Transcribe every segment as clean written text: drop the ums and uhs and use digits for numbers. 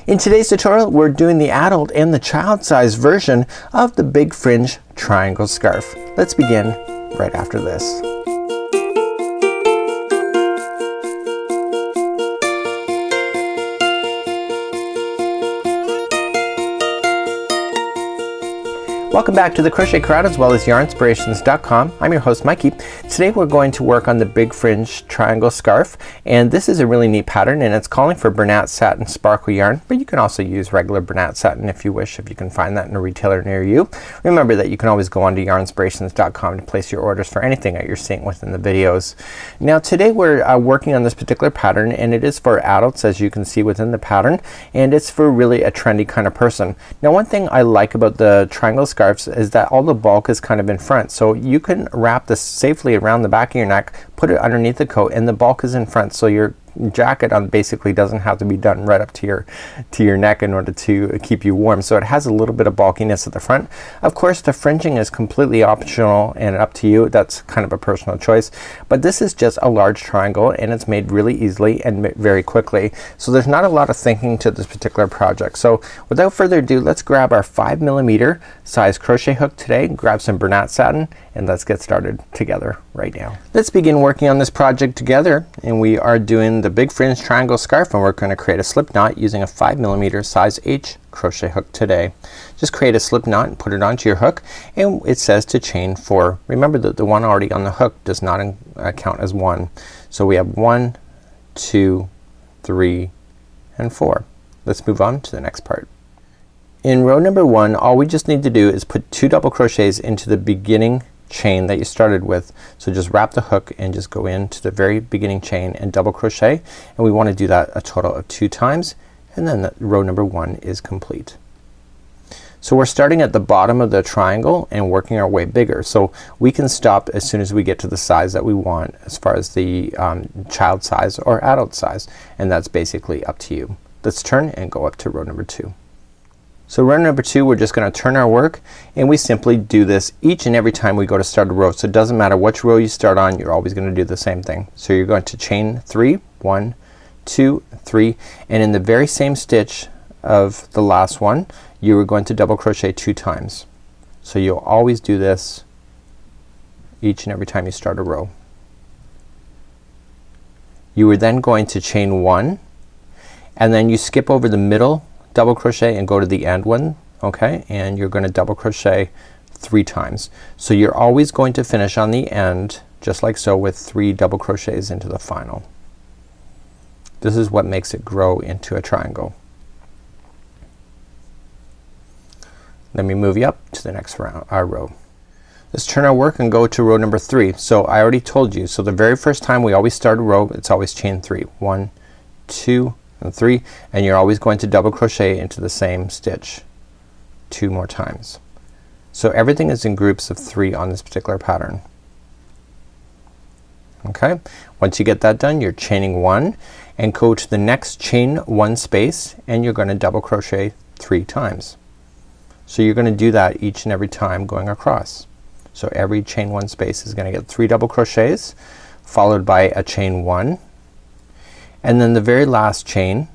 In today's tutorial we're doing the adult and the child size version of the big fringe triangle scarf. Let's begin right after this. Welcome back to the Crochet Crowd as well as yarnspirations.com. I'm your host Mikey. Today we're going to work on the big fringe triangle scarf, and this is a really neat pattern and it's calling for Bernat satin sparkle yarn, but you can also use regular Bernat satin if you wish, if you can find that in a retailer near you. Remember that you can always go on to yarnspirations.com to place your orders for anything that you're seeing within the videos. Now today we're working on this particular pattern, and it is for adults as you can see within the pattern, and it's for really a trendy kind of person. Now one thing I like about the triangle scarf is that all the bulk is kind of in front, so you can wrap this safely around the back of your neck, put it underneath the coat, and the bulk is in front, so your jacket basically doesn't have to be done right up to your neck in order to keep you warm. So it has a little bit of bulkiness at the front. Of course the fringing is completely optional and up to you. That's kind of a personal choice, but this is just a large triangle and it's made really easily and very quickly. So there's not a lot of thinking to this particular project. So without further ado, let's grab our 5mm size crochet hook today, grab some Bernat satin, and let's get started together right now. Let's begin working on this project together, and we are doing the big fringe triangle scarf, and we're going to create a slip knot using a 5mm size H crochet hook today. Just create a slip knot and put it onto your hook, and it says to chain 4. Remember that the one already on the hook does not count as 1. So we have 1, 2, 3, and 4. Let's move on to the next part. In row number 1, all we just need to do is put 2 double crochets into the beginning chain that you started with. So just wrap the hook and just go into the very beginning chain and double crochet, and we want to do that a total of 2 times, and then row number 1 is complete. So we're starting at the bottom of the triangle and working our way bigger, so we can stop as soon as we get to the size that we want as far as the child size or adult size, and that's basically up to you. Let's turn and go up to row number 2. So row number 2, we're just gonna turn our work, and we simply do this each and every time we go to start a row. So it doesn't matter which row you start on, you're always gonna do the same thing. So you're going to chain 3, 1, 2, 3, and in the very same stitch of the last one you are going to double crochet 2 times. So you'll always do this each and every time you start a row. You are then going to chain 1, and then you skip over the middle double crochet and go to the end one, okay, and you're gonna double crochet 3 times. So you're always going to finish on the end just like so with 3 double crochets into the final. This is what makes it grow into a triangle. Let me move you up to the next row. Let's turn our work and go to row number 3. So I already told you, so the very first time we always start a row, it's always chain 3. 1, 2, and 3, and you're always going to double crochet into the same stitch 2 more times. So everything is in groups of 3 on this particular pattern. Okay, once you get that done, you're chaining 1 and go to the next chain 1 space, and you're gonna double crochet 3 times. So you're gonna do that each and every time going across. So every chain 1 space is gonna get 3 double crochets followed by a chain 1, and then the very last chain,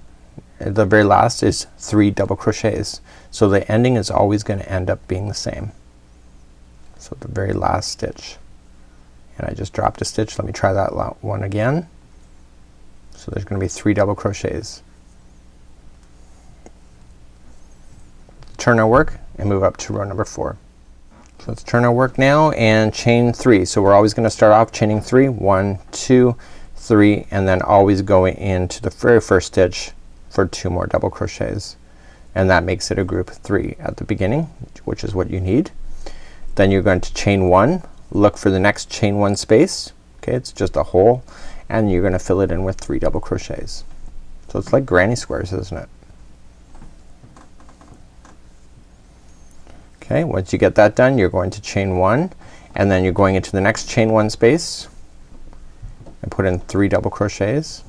the very last is 3 double crochets. So the ending is always gonna end up being the same. So the very last stitch, and I just dropped a stitch. Let me try that one again. So there's gonna be 3 double crochets. Turn our work and move up to row number 4. So let's turn our work now and chain 3. So we're always gonna start off chaining 3. 1, 2, 3, and then always going into the very first stitch for 2 more double crochets, and that makes it a group of 3 at the beginning, which is what you need. Then you're going to chain 1, look for the next chain 1 space, okay, it's just a hole, and you're gonna fill it in with 3 double crochets. So it's like granny squares, isn't it? Okay, once you get that done, you're going to chain 1, and then you're going into the next chain 1 space and put in 3 double crochets.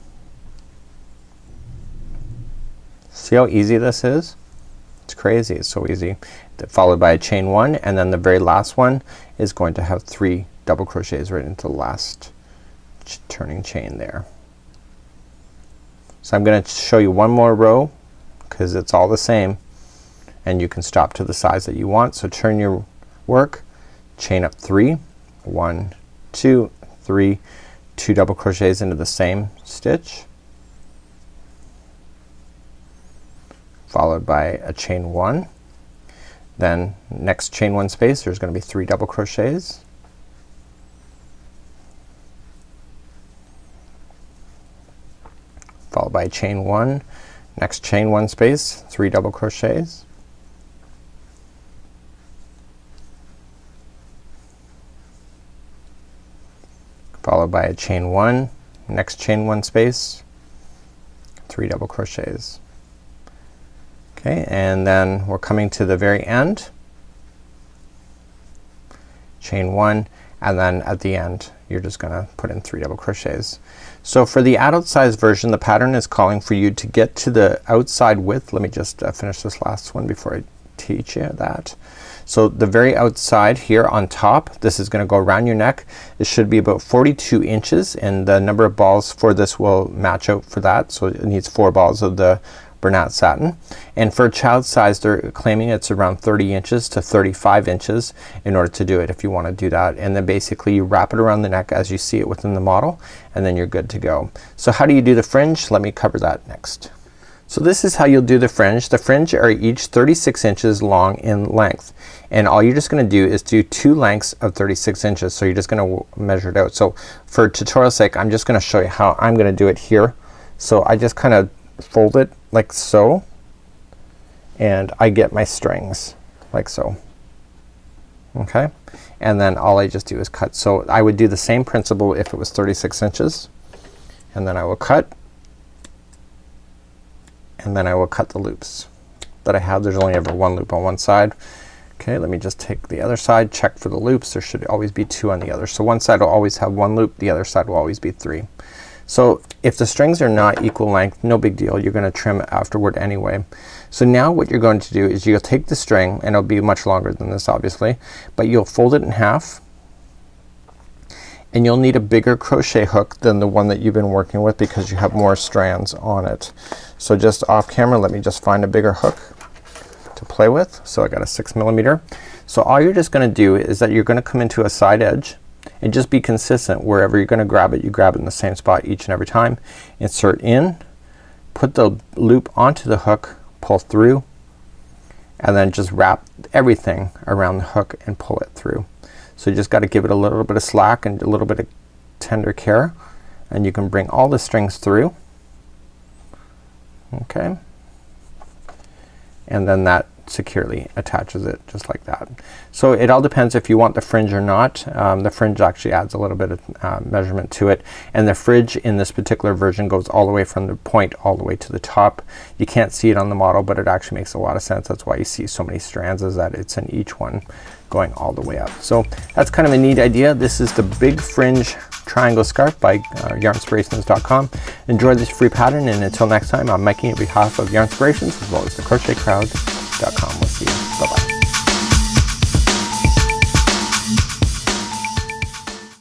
See how easy this is? It's crazy. It's so easy. Followed by a chain 1, and then the very last one is going to have 3 double crochets right into the last turning chain there. So I'm gonna show you one more row because it's all the same, and you can stop to the size that you want. So turn your work, chain up 3, 1, 2, 3, 2 double crochets into the same stitch, followed by a chain 1. Then next chain 1 space there's going to be 3 double crochets, followed by a chain 1, next chain 1 space, 3 double crochets, followed by a chain 1, next chain 1 space, 3 double crochets. Okay, and then we're coming to the very end, chain 1, and then at the end you're just gonna put in 3 double crochets. So for the adult size version, the pattern is calling for you to get to the outside width. Let me just finish this last one before I teach you that. So the very outside here on top, this is gonna go around your neck. It should be about 42 inches, and the number of balls for this will match out for that. So it needs 4 balls of the Bernat satin. And for a child size, they're claiming it's around 30 inches to 35 inches in order to do it, if you want to do that. And then basically you wrap it around the neck as you see it within the model, and then you're good to go. So how do you do the fringe? Let me cover that next. So this is how you'll do the fringe. The fringe are each 36 inches long in length, and all you're just gonna do is do 2 lengths of 36 inches. So you're just gonna measure it out. So for tutorial sake, I'm just gonna show you how I'm gonna do it here. So I just kind of fold it like so, and I get my strings like so. Okay, and then all I just do is cut. So I would do the same principle if it was 36 inches, and then I will cut, and then I will cut the loops that I have. There's only ever 1 loop on one side. Okay, let me just take the other side, check for the loops. There should always be 2 on the other. So one side will always have 1 loop, the other side will always be 3. So if the strings are not equal length, no big deal, you're gonna trim it afterward anyway. So now what you're going to do is you'll take the string, and it'll be much longer than this obviously, but you'll fold it in half, and you'll need a bigger crochet hook than the one that you've been working with because you have more strands on it. So just off camera, let me just find a bigger hook to play with. So I got a 6mm. So all you're just gonna do is that you're gonna come into a side edge and just be consistent. Wherever you're gonna grab it, you grab it in the same spot each and every time. Insert in, put the loop onto the hook, pull through, and then just wrap everything around the hook and pull it through. So you just got to give it a little bit of slack and a little bit of tender care, and you can bring all the strings through. Okay, and then that securely attaches it just like that. So it all depends if you want the fringe or not. The fringe actually adds a little bit of measurement to it, and the fringe in this particular version goes all the way from the point all the way to the top. You can't see it on the model, but it actually makes a lot of sense. That's why you see so many strands, is that it's in each one going all the way up. So that's kind of a neat idea. This is the Big Fringe Triangle Scarf by yarnspirations.com. Enjoy this free pattern, and until next time, I'm Mikey on behalf of Yarnspirations as well as the crochetcrowd.com. We'll see you. Bye bye.